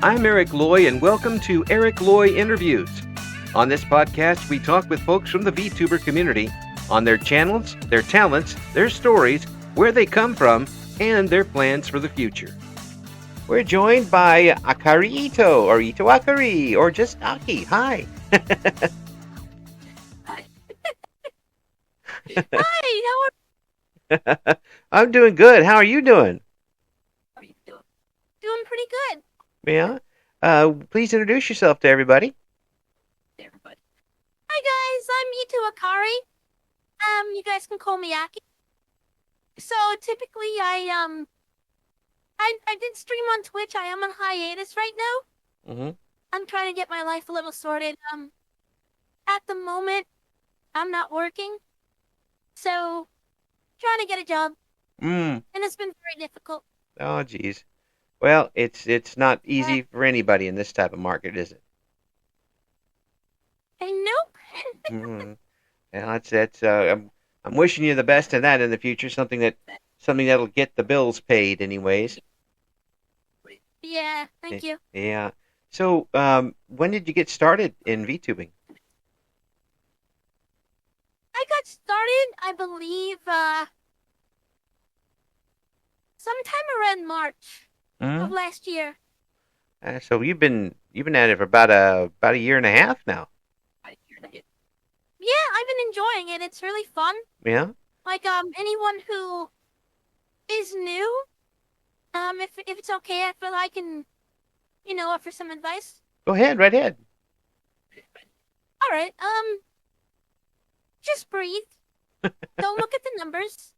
I'm Eric Loy, and welcome to Eric Loy Interviews. On this podcast, we talk with folks from the VTuber community on their channels, their talents, their stories, where they come from, and their plans for the future. We're joined by Akari Ito, or Ito Akari, or just Aki. Hi. Hi. Hi, I'm doing good. How are you doing? how are you doing? Doing pretty good. Yeah. Please introduce yourself to everybody. Hey, everybody. Hi guys, I'm Ito Akari. You guys can call me Aki. So typically I did stream on Twitch. I am on hiatus right now. Mm-hmm. I'm trying to get my life a little sorted. At the moment, I'm not working. So trying to get a job. Mm. And it's been very difficult. Oh, geez. Well, it's not easy for anybody in this type of market, is it? And nope. Mm. Yeah, that's. I'm wishing you the best in that in the future. Something that'll get the bills paid, anyways. Yeah, thank you. Yeah. So, when did you get started in VTubing? I got started, I believe, sometime around March of Mm. last year. So you've been at it for about a year and a half now. Yeah, I've been enjoying it. It's really fun. Yeah. Like, anyone who is new, if it's okay, I feel I can, offer some advice. Go ahead, right ahead. All right, just breathe. Don't look at the numbers.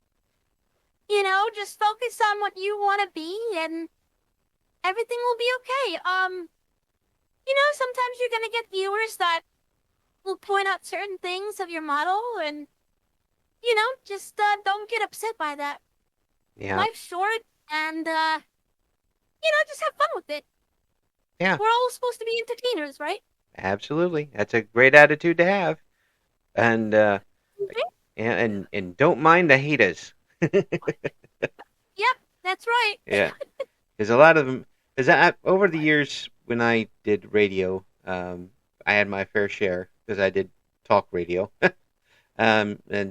Just focus on what you want to be, and everything will be okay. Sometimes you're gonna get viewers that will point out certain things of your model, and just don't get upset by that. Yeah. Life's short, and just have fun with it. Yeah. We're all supposed to be entertainers, right? Absolutely. That's a great attitude to have. And Mhm. and don't mind the haters. Yep, that's right. Yeah. There's a lot of them. Because over the years when I did radio, I had my fair share because I did talk radio, and Yeah,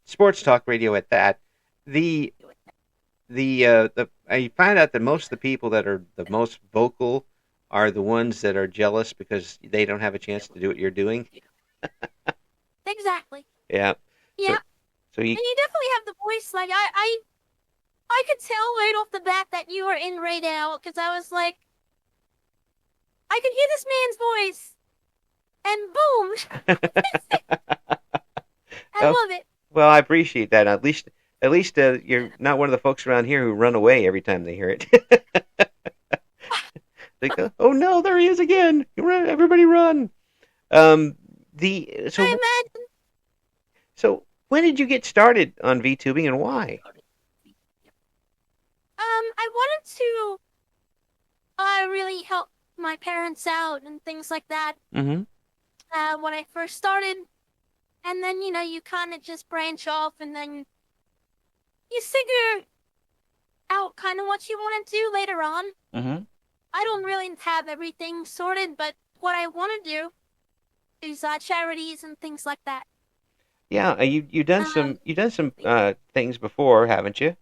sports talk radio at that. The the I find out that most of the people that are the most vocal are the ones that are jealous because they don't have a chance to do what you're doing. exactly. Yeah. Yeah, So and so you you definitely have the voice. Like I could tell right off the bat that you were in radio because I was like, I could hear this man's voice, and boom, I oh, love it. well, I appreciate that. At least you're not one of the folks around here who run away every time they hear it. They go, "Oh no, there he is again! Run, everybody run!" Um, the I so imagine. so when did you get started on VTubing and why? I wanted to really help my parents out and things like that. Mm-hmm. When I first started, and then you kind of just branch off, and then you figure out kind of what you want to do later on. Mm-hmm. I don't really have everything sorted, but what I want to do is charities and things like that. Yeah, Um, you've done some things before, haven't you?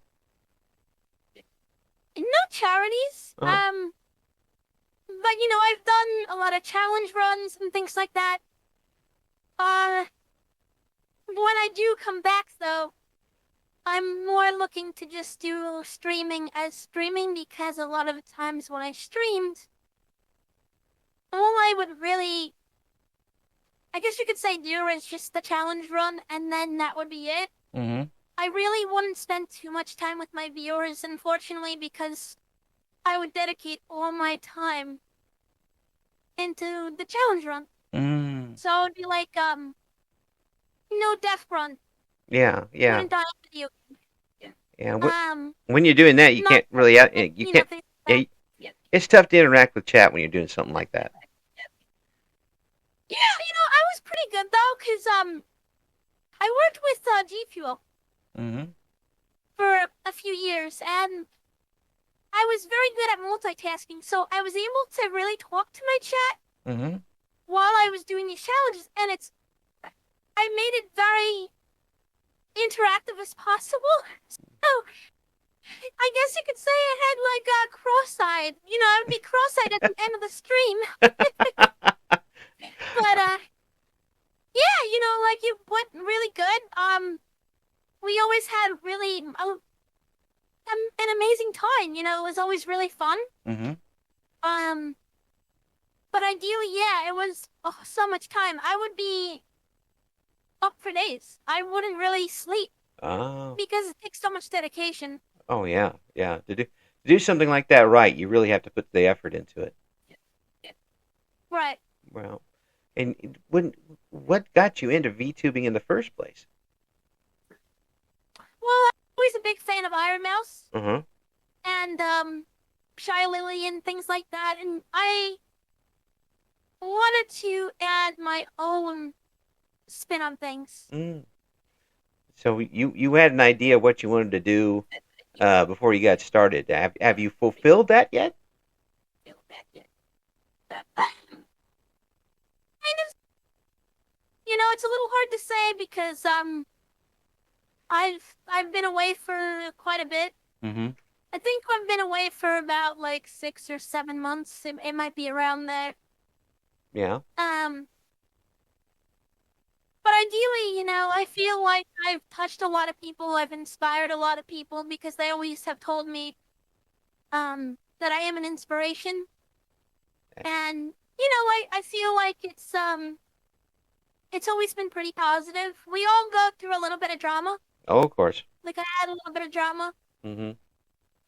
no charities. Oh. But I've done a lot of challenge runs and things like that. Uh, when I do come back though, I'm more looking to just do streaming as streaming because a lot of the times when I streamed, all I would really, I guess you could say, do is just the challenge run, and then that would be it. Mm-hmm. I really wouldn't spend too much time with my viewers, unfortunately, because I would dedicate all my time into the challenge run. Mm. So it'd be like, death run. Yeah, yeah, Wouldn't die on video. yeah. Um, When you're doing that, you not can't really you you know can't. things like Yeah, that. it's tough to interact with chat when you're doing something like that. Yeah, I was pretty good though, cause I worked with G Fuel Mm-hmm. for a few years, and I was very good at multitasking, so I was able to really talk to my chat Mm-hmm. while I was doing these challenges, and I made it very interactive as possible. So I guess you could say I had like a cross-eyed. I would be cross-eyed at the end of the stream. But yeah, like it went really good. We always had really an amazing time. It was always really fun. Mm-hmm. Um, but ideally, yeah, it was so much time. I would be up for days. I wouldn't really sleep Oh. because it takes so much dedication. Oh yeah, yeah. To do something like that right, you really have to put the effort into it. Right. Well, and what got you into VTubing in the first place? Well, I'm always a big fan of Iron Mouse Uh-huh. and Shy Lily and things like that, and I wanted to add my own spin on things. Mm. So you had an idea what you wanted to do before you got started. Have you fulfilled that yet? Kind of, it's a little hard to say because I've been away for quite a bit. Mm-hmm. I think I've been away for about like 6 or 7 months. It might be around there. Yeah. But ideally, I feel like I've touched a lot of people. I've inspired a lot of people because they always have told me that I am an inspiration. And I feel like it's always been pretty positive. We all go through a little bit of drama. Oh, of course. Like I had a little bit of drama. Mm-hmm.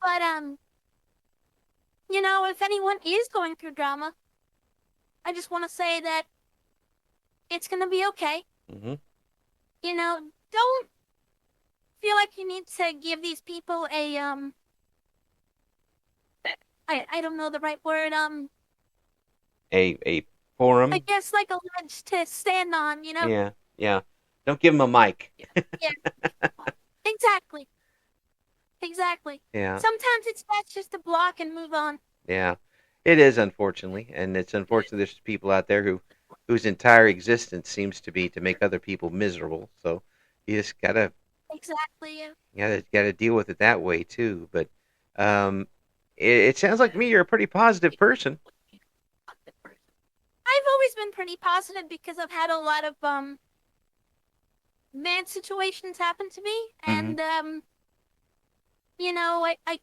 But if anyone is going through drama, I just want to say that it's gonna be okay. Mm-hmm. Don't feel like you need to give these people a I don't know the right word, A forum. I guess like a ledge to stand on, Yeah. Yeah. Don't give them a mic. Yeah. Exactly. Exactly. Yeah. Sometimes it's best just to block and move on. Yeah. It is, unfortunately, and it's unfortunate there's people out there whose entire existence seems to be to make other people miserable. So you just Exactly. Yeah. gotta deal with it that way too. But um, it sounds like to me you're a pretty positive person. I've always been pretty positive because I've had a lot of bad situations happen to me, Mm-hmm. and I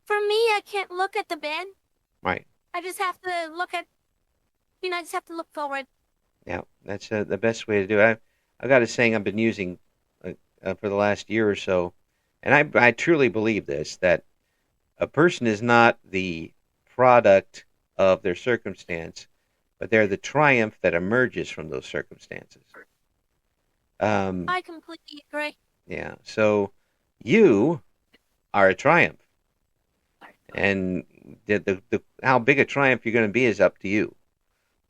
for me I can't look at the bad. Right. I just have to look at I just have to look forward. Yeah. That's the best way to do it. I got a saying I've been using for the last year or so, and I truly believe this that a person is not the product of their circumstance, but they're the triumph that emerges from those circumstances. Um, I completely agree. yeah. So you are a triumph, and the how big a triumph you're going to be is up to you.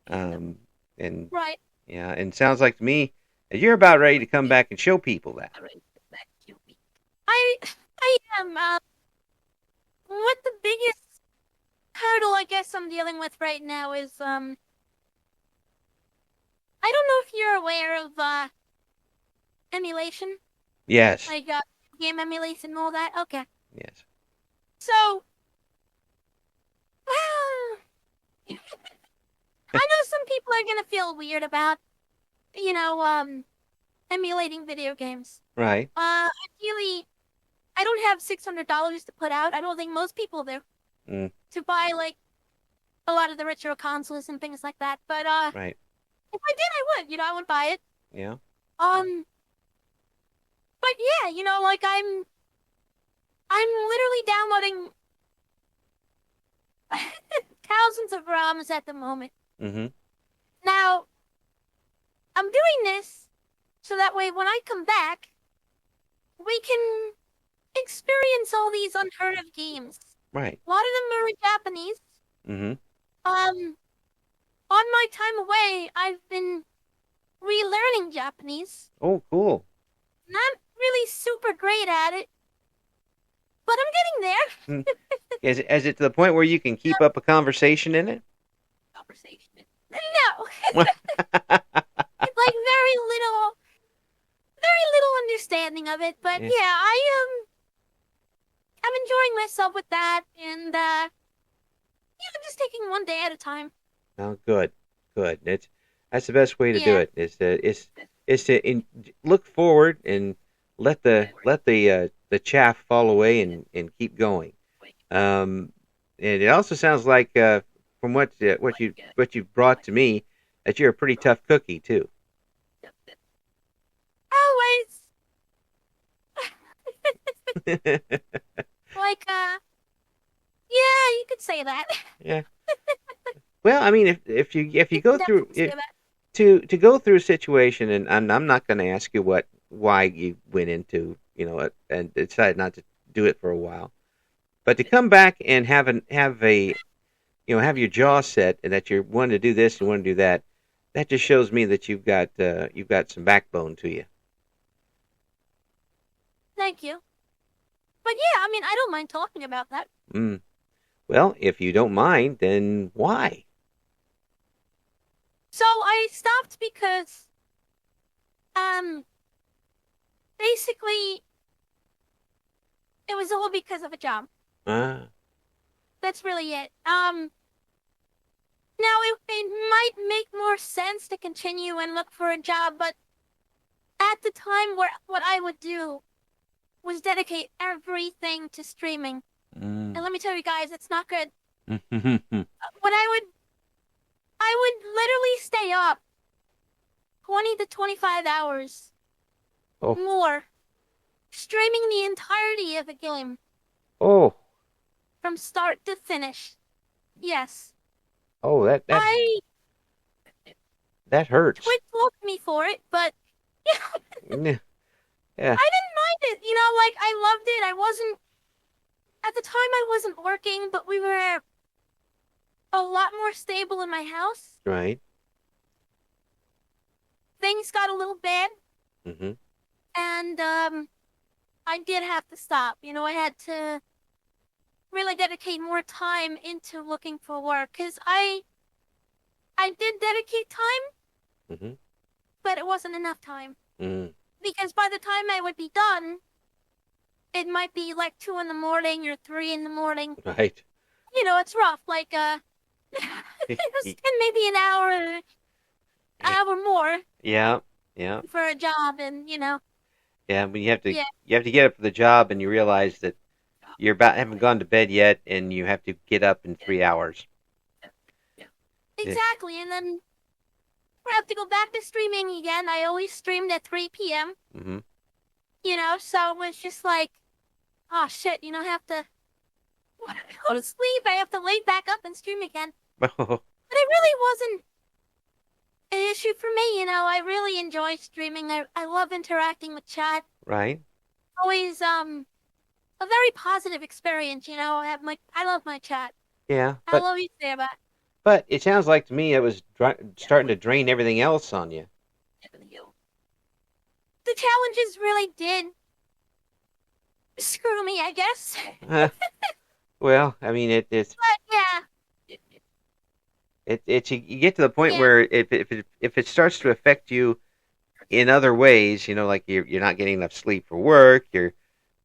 Um, and Right. yeah, and it sounds like to me that you're about ready to come back and show people that. I am. What the biggest hurdle I guess I'm dealing with right now is I don't know if you're aware of emulation, Yes. like game emulation and all that. Okay. Yes. So, well, I know some people are gonna feel weird about, emulating video games. Right. Ideally, I don't have $600 to put out. I don't think most people do Mm, to buy like a lot of the retro consoles and things like that. But right. if I did, I would. I would buy it. Yeah. Um, but yeah, like I'm literally downloading thousands of ROMs at the moment. Mm-hmm. Now, I'm doing this so that way when I come back, we can experience all these unheard of games. Right. A lot of them are in Japanese. Mm-hmm. On my time away, I've been relearning Japanese. Oh, cool. Not really super great at it, but I'm getting Hmm. there. Is it to the point where you can keep up a conversation in it? No, it's like very little understanding of it. But Yeah. yeah, I'm enjoying myself with that, and I'm just taking one day at a time. Oh, good, good. That's the best way to do Yeah, it. Is to look forward and let the chaff fall away and keep going. Um, and it also sounds like from what you brought to me that you're a pretty tough cookie too. always like yeah, you could say that. Yeah. Well, I mean, if you You could go through definitely say that. to go through a situation, and I'm not going to ask you why you went into and decided not to do it for a while, but to come back and have a have your jaw set and that you're wanting to do this and want to do that, that just shows me that you've got some backbone to you. Thank you. But yeah, I mean, I don't mind talking about that. Mm. Well, if you don't mind, then why? So I stopped because um basically it was all because of a job. Ah, That's really it. Now it might make more sense to continue and look for a job, but at the time what I would do was dedicate everything to streaming. mm. And let me tell you guys, it's not good. What I would literally stay up 20 to 25 hours Oh, more streaming the entirety of a game oh, from start to finish. Yes. oh, I that hurts. Twitch loved me for it, but yeah, Yeah, yeah, I didn't mind it. Like I loved it. I wasn't at the time I wasn't working, but we were a lot more stable in my house. right. Things got a little bad, Mm-hmm. and I did have to stop. I had to really dedicate more time into looking for work because I did dedicate time, Mm-hmm. but it wasn't enough time Mm. because by the time I would be done, it might be like 2 in the morning or 3 in the morning. Right. It's rough. Like spend maybe an hour more Yeah, yeah, for a job, and yeah. When yeah, you have to get up for the job, and you realize that you're about haven't gone to bed yet, and you have to get up in 3 hours. Yeah. exactly. And then I have to go back to streaming again. I always streamed at 3 p.m. Mm-hmm. So it was just like, oh shit, I have to go to sleep. I have to lay back up and stream again. But it really wasn't an issue for me. I really enjoy streaming. I love interacting with chat. Right. Always a very positive experience. I love my chat. Yeah, I love you, Sarah. but it sounds like to me it was starting to drain everything else on you. The challenges really did screw me, I guess. Well, I mean, But yeah, you get to the point yeah, where if it starts to affect you in other ways, like you're not getting enough sleep for work, yeah,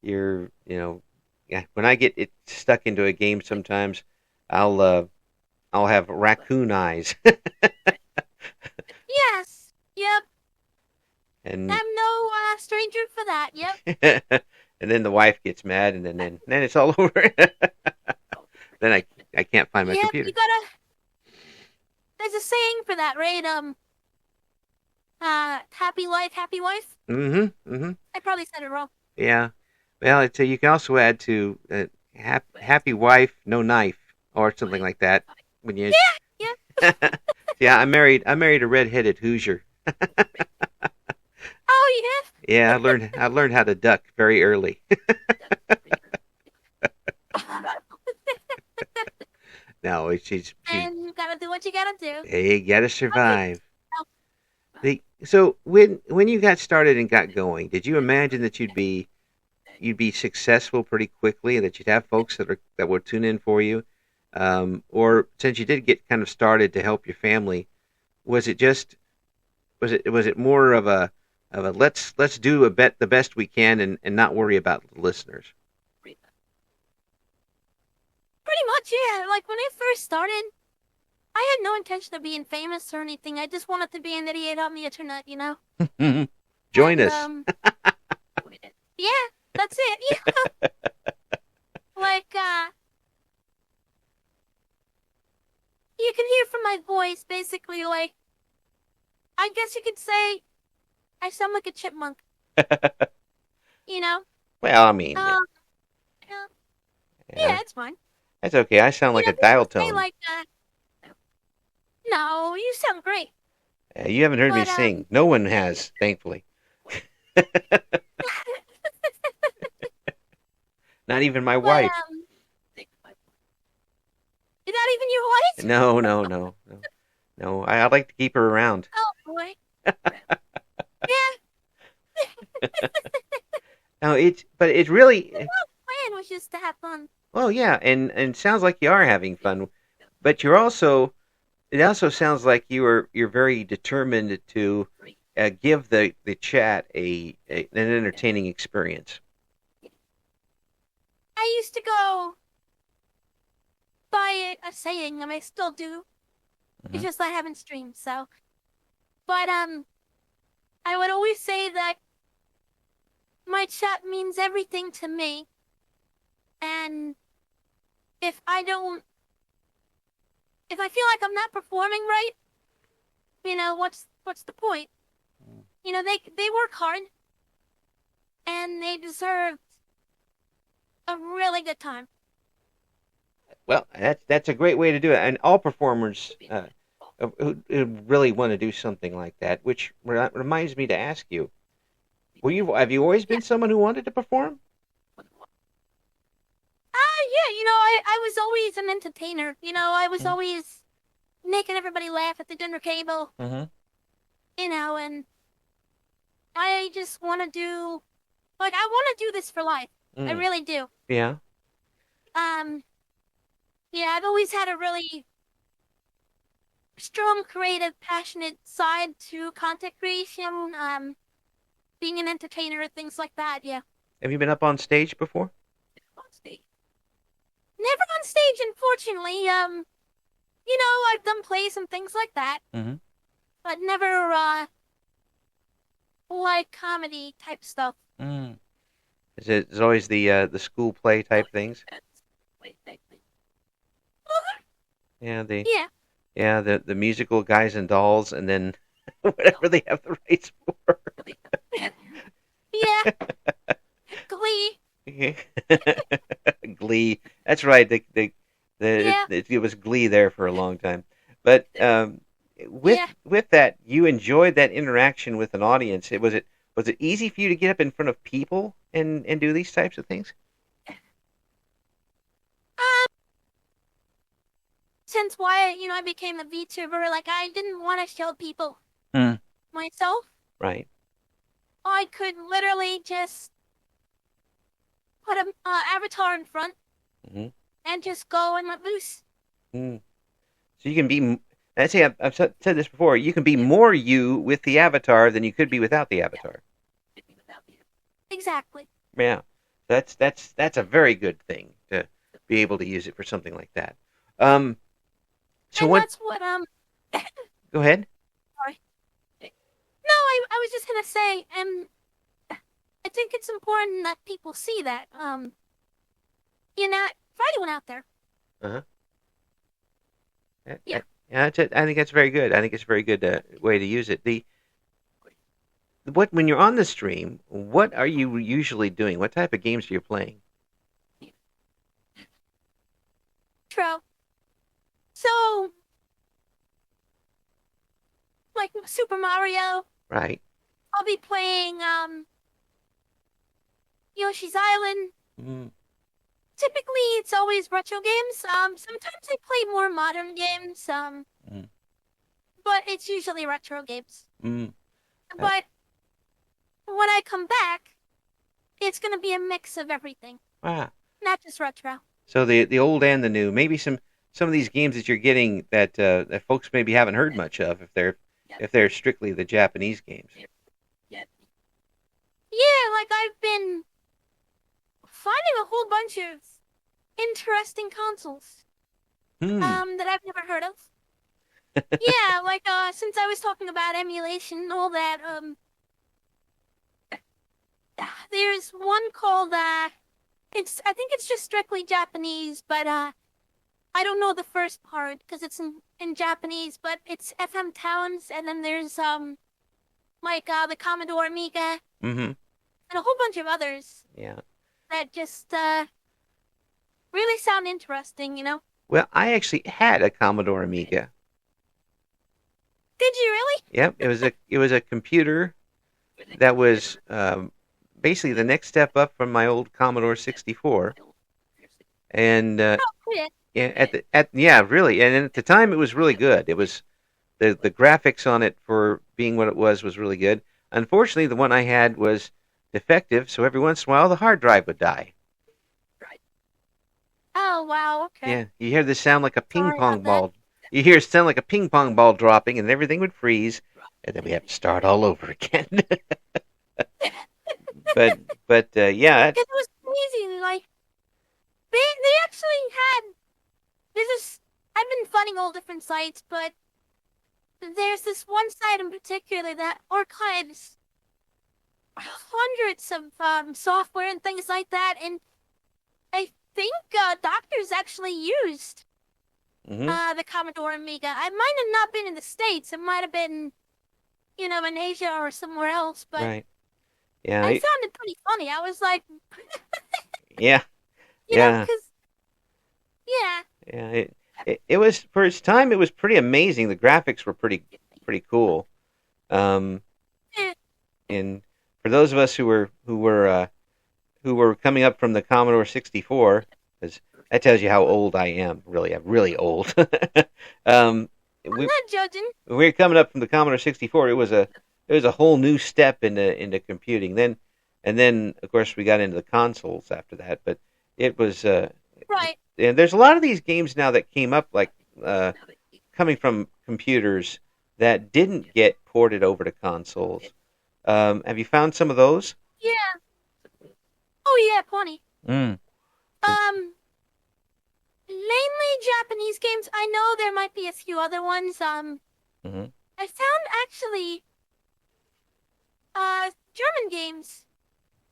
when I get it stuck into a game sometimes, I'll have raccoon eyes. yes, yep. and I'm no stranger for that. Yep. and then the wife gets mad, and then it's all over. Then I can't find my Yep. computer. You gotta. There's a saying for that, right? Happy life, happy wife. Mm-hmm. Mm-hmm. I probably said it wrong. Yeah. Well, you can also add to happy wife, no knife, or something like that. When you Yeah, yeah. yeah, I married a redheaded Hoosier. Oh, Yeah, I learned how to duck very early. yeah. No, she's And you gotta do what you gotta do. hey, you gotta Okay. survive. So when you got started and got going, did you imagine that you'd be you'd be successful pretty quickly, that you'd have folks that would tune in for you, or since you did get kind of started to help your family, was it just was it more of a let's do the best we can and not worry about the listeners? Pretty much, yeah. Like when I first started, I had no intention of being famous or anything. I just wanted to be an idiot on the internet, you know? Join And, us. yeah, that's it. Yeah. Like, you can hear from my voice, basically, like, I guess you could say I sound like a chipmunk, you know? Well, I mean, Um, uh, yeah, yeah, it's fine. that's okay. I sound You like know, a dial people say, tone. like, no, you sound great. You haven't heard me But, sing. No one has, thankfully. Not even my but, wife. is that even your wife? No, no, no, no, no. I'd like to keep her around. Oh, boy. Yeah, No, but it's really, the plan was just to have fun. well, yeah, and sounds like you are having fun, but you're also, it also sounds like you're very determined to give the chat an entertaining experience. I used to go by a saying, and I still do. It's Hmm. just I haven't streamed, so. But, I would always say that my chat means everything to me, and if I don't, if I feel like I'm not performing right, you know, what's the point? You know, they work hard, and they deserve a really good time. Well, that's a great way to do it, and all performers who really want to do something like that, which reminds me to ask you: have you always Yeah. been someone who wanted to perform? Yeah, you know, I was always an entertainer. You know, I was always making everybody laugh at the dinner table, Mm-hmm. you know, and I just want to do, like, I want to do this for life. I Mm. really do. Yeah. Um, yeah, I've always had a really strong, creative, passionate side to content creation, being an entertainer, things like that. Yeah. Have you been up on stage before? Never on stage, unfortunately. You know, I've done plays and things like that, Mm-hmm. but never, like comedy type stuff. Mm. It's always the school play type things? Yeah, Yeah, the musical Guys and Dolls, and then whatever they have the rights for. yeah, Glee. Glee. That's right. Yeah, It was Glee there for a long time. But yeah. with that, you enjoyed that interaction with an audience. Was it easy for you to get up in front of people and do these types of things? Um, since why, you know, I became a VTuber, like I didn't want to show people Hmm. myself. Right. I could literally just put an avatar in front Hmm. and just go and let loose. Mm. So you can be. I say I've said this before. You can be more you with the avatar than you could be without the avatar. Exactly. Yeah, that's a very good thing to be able to use it for something like that. Um, so And what? that's what, Go ahead. sorry. No, I was just gonna say, and I think it's important that people see that, you know, for anyone out there. Uh-huh. Yeah. Yeah, I think that's very good. I think it's a very good way to use it. What when you're on the stream, what are you usually doing? What type of games are you playing? True. So, like Super Mario, Right. I'll be playing, Yoshi's Island. Mm, Typically, it's always retro games. Sometimes I play more modern games, mm, but it's usually retro games. mm. Uh, But when I come back, it's gonna be a mix of everything, Wow. not just retro. So the old and the new. Maybe some of these games that you're getting that folks maybe haven't heard much of if they're strictly the Japanese games. Yeah, like I've been finding a whole bunch of interesting consoles Hmm. that I've never heard of. Yeah, like since I was talking about emulation and all that, there's one called I think it's just strictly Japanese, but I don't know the first part because it's in Japanese, but it's FM Towns, and then there's like the Commodore Amiga Mm-hmm. and a whole bunch of others Yeah. that just really sound interesting, you know? Well, I actually had a Commodore Amiga. Did you really? Yep. It was a computer that was basically the next step up from my old Commodore 64. And Oh, yeah. yeah, really, and at the time it was really good. It was the graphics on it for being what it was really good. Unfortunately, the one I had was defective, so every once in a while the hard drive would die. Oh, wow, okay. Yeah, you hear this sound like a ping Sorry pong about ball. You hear it sound like a ping pong ball dropping, and everything would freeze, and then we have to start all over again. Yeah, Because it was crazy, like, they actually had, I've been finding all different sites, but there's this one site in particular that archives hundreds of software and things like that, and I think doctors actually used the Commodore Amiga. I might have not been in the States. It might have been, you know, in Asia or somewhere else, but right. Yeah, I found it pretty funny. I was like, yeah, you know, yeah, because, yeah, yeah. It was for its time. It was pretty amazing. The graphics were pretty cool. eh, And for those of us who were coming up from the Commodore 64, because that tells you how old I am. Really, I'm really old. I'm we not judging. we were coming up from the Commodore 64. It was a whole new step into computing. Then of course we got into the consoles after that. But it was Right. and there's a lot of these games now that came up like coming from computers that didn't get ported over to consoles. Have you found some of those? Yeah. Oh, yeah, plenty. Mm. Mainly Japanese games. I know there might be a few other ones. Mm-hmm. I found actually German games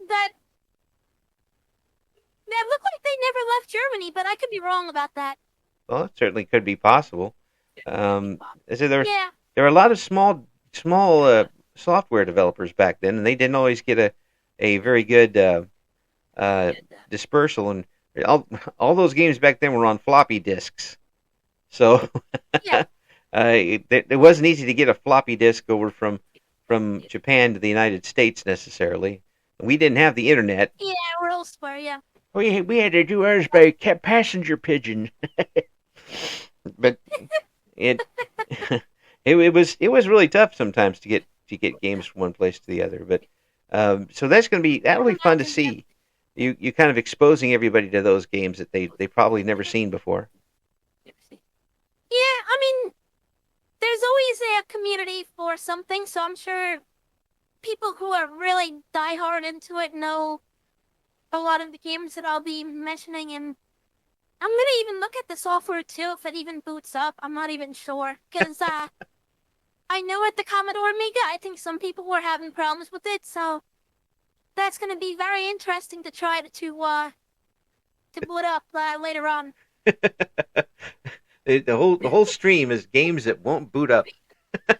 that look like they never left Germany, but I could be wrong about that. Well, it certainly could be possible. So Yeah. there were a lot of small software developers back then, and they didn't always get a very good dispersal. And all those games back then were on floppy disks, so Yeah. it wasn't easy to get a floppy disk over from Japan to the United States necessarily. We didn't have the internet. Yeah, or elsewhere, yeah. We had to do ours by passenger pigeon. But it it was really tough sometimes to get games from one place to the other. But so that'll be fun to see. You kind of exposing everybody to those games that they probably never seen before. Yeah, I mean, there's always a community for something, so I'm sure people who are really diehard into it know a lot of the games that I'll be mentioning, and I'm gonna even look at the software too if it even boots up. I'm not even sure because I know at the Commodore Amiga, I think some people were having problems with it, so that's gonna be very interesting to try to boot up later on. The whole stream is games that won't boot up. Yep.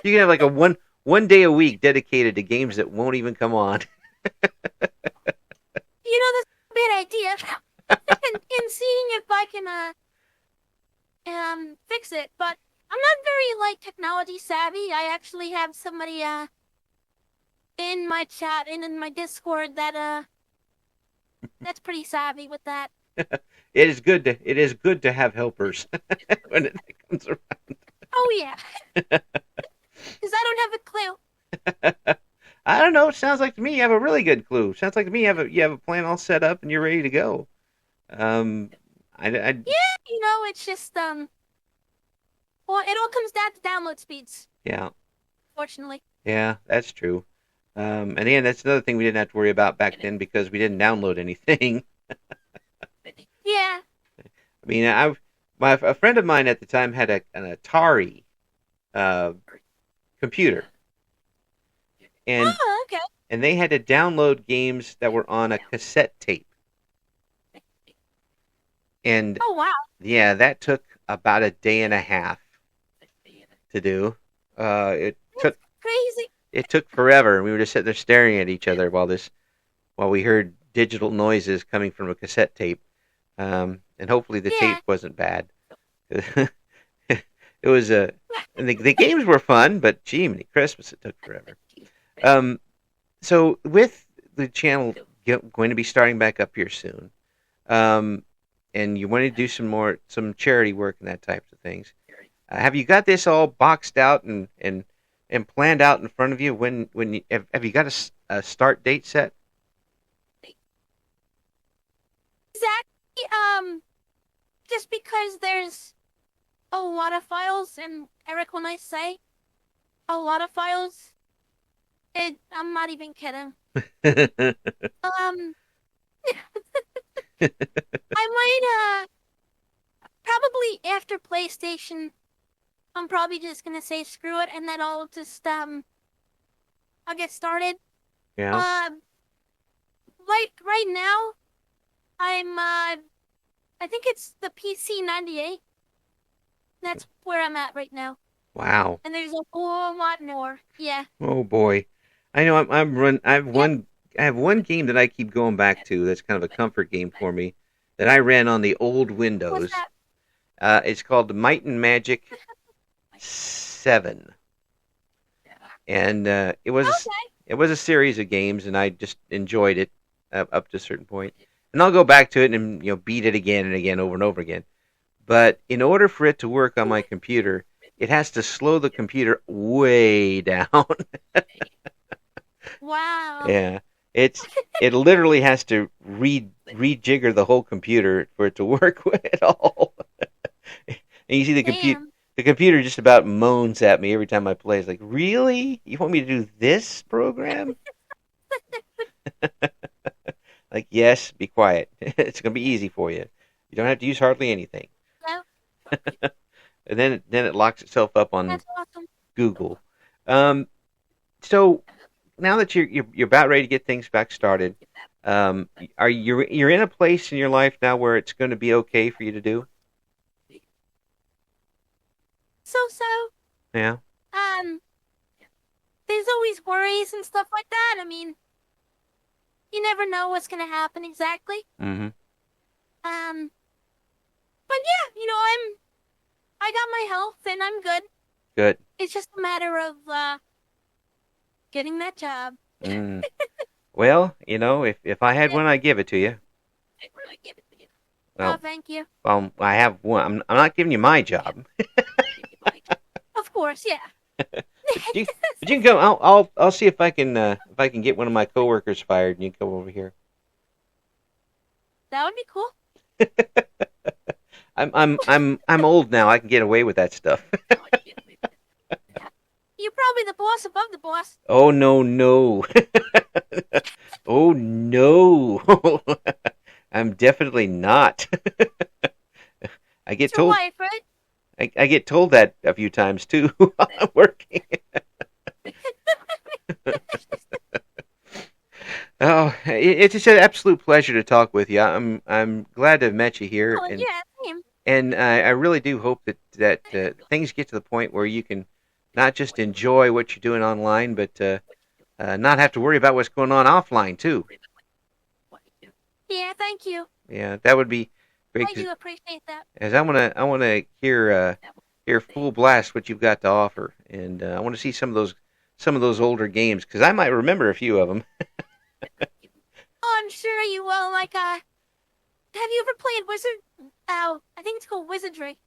You can have like a one day a week dedicated to games that won't even come on. You know, that's a bad idea. and seeing if I can fix it, but I'm not very like technology savvy. I actually have somebody in my chat and in my Discord that that's pretty savvy with that. It is good to have helpers when it comes around. Oh yeah. Because I don't have a clue. I don't know. It sounds like to me you have a really good clue. Sounds like to me you have a plan all set up and you're ready to go. Um, I Yeah, it's just well, it all comes down to download speeds, yeah, fortunately. yeah, that's true. And again, that's another thing we didn't have to worry about back then because we didn't download anything. Yeah. I mean, a friend of mine at the time had an Atari uh, computer, and Oh, okay. they had to download games that were on a cassette tape. And Oh, wow. yeah, that took about a day and a half to do. It That's crazy. took forever, and we were just sitting there staring at each other while we heard digital noises coming from a cassette tape. And hopefully the tape Yeah. wasn't bad. It was the games were fun, but gee, many Christmas it took forever. So with the channel going to be starting back up here soon, and you want to do some charity work and that types of things. Have you got this all boxed out and planned out in front of you? Have you got a start date set? Exactly. Just because there's a lot of files, and Eric, when I say a lot of files, I'm not even kidding. Um, I might, probably after PlayStation, I'm probably just gonna say screw it, and then I'll just, I'll get started. Yeah. Right now, I think it's the PC 98. That's where I'm at right now. Wow. And there's a whole lot more. Yeah. Oh boy. I know Yep. I have one game that I keep going back to that's kind of a comfort game for me that I ran on the old What's Windows. that? It's called Might and Magic 7. And Okay. it was a series of games and I just enjoyed it up to a certain point. And I'll go back to it and beat it again and again over and over again. But in order for it to work on my computer, it has to slow the computer way down. Wow. Yeah, it literally has to rejigger the whole computer for it to work at all. And you see Damn. the computer just about moans at me every time I play. It's like, really? You want me to do this program? Like, yes, be quiet. It's gonna be easy for you. You don't have to use hardly anything. No, And then it locks itself up on that's awesome. Google. So now that you're about ready to get things back started, are you're in a place in your life now where it's going to be okay for you to do? So, Yeah. um, there's always worries and stuff like that. I mean, you never know what's gonna happen exactly. Mm-hmm. But yeah, I got my health and I'm good. Good. It's just a matter of, getting that job. Mm. Well, if I had one, I'd give it to you. Oh, Well, thank you. I have one. I'm not giving you my job. Of course, yeah. But you can go. I'll see if I can get one of my coworkers fired, and you can come over here. That would be cool. I'm old now. I can get away with that stuff. You're probably the boss above the boss. Oh no. Oh no. I'm definitely not. I get It's your told wife, right? I get told that a few times too while I'm working. Oh, it's just an absolute pleasure to talk with you. I'm glad to have met you here, Oh, yeah, same. and I really do hope that things get to the point where you can not just enjoy what you're doing online, but not have to worry about what's going on offline too. Yeah, thank you. Yeah, that would be great. I do appreciate that. As I wanna hear full blast what you've got to offer, and I want to see some of those older games because I might remember a few of them. Oh, I'm sure you will. Like, have you ever played Wizard? Oh, I think it's called Wizardry.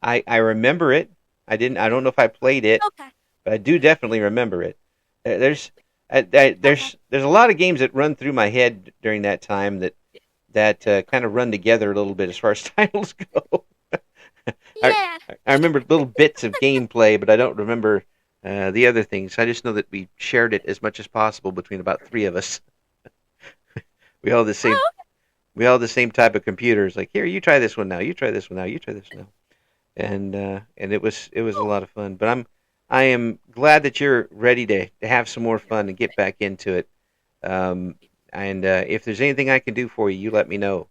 I remember it. I don't know if I played it, Okay. but I do definitely remember it. There's There's a lot of games that run through my head during that time that kind of run together a little bit as far as titles go. I Yeah. I remember little bits of gameplay, but I don't remember the other things. I just know that we shared it as much as possible between about three of us. We all had the same Oh, we all had the same type of computers. Like, here, you try this one now. You try this one now. You try this now. And it was a oh, lot of fun. But I am glad that you're ready to have some more fun and get back into it. And if there's anything I can do for you, you let me know.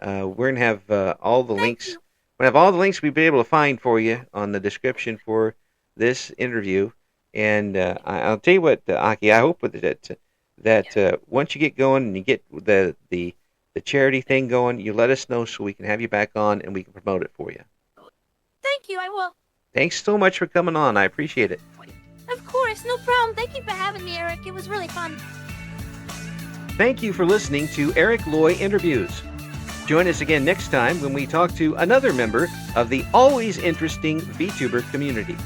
We're gonna have all the thank links. you. We're gonna have all the links we'll be able to find for you on the description for this interview. And I'll tell you what, Aki, I hope that once you get going and you get the charity thing going, you let us know so we can have you back on and we can promote it for you. Thank you. I will. Thanks so much for coming on. I appreciate it. Of course, no problem. Thank you for having me, Eric. It was really fun. Thank you for listening to Eric Loy Interviews. Join us again next time when we talk to another member of the always interesting VTuber community.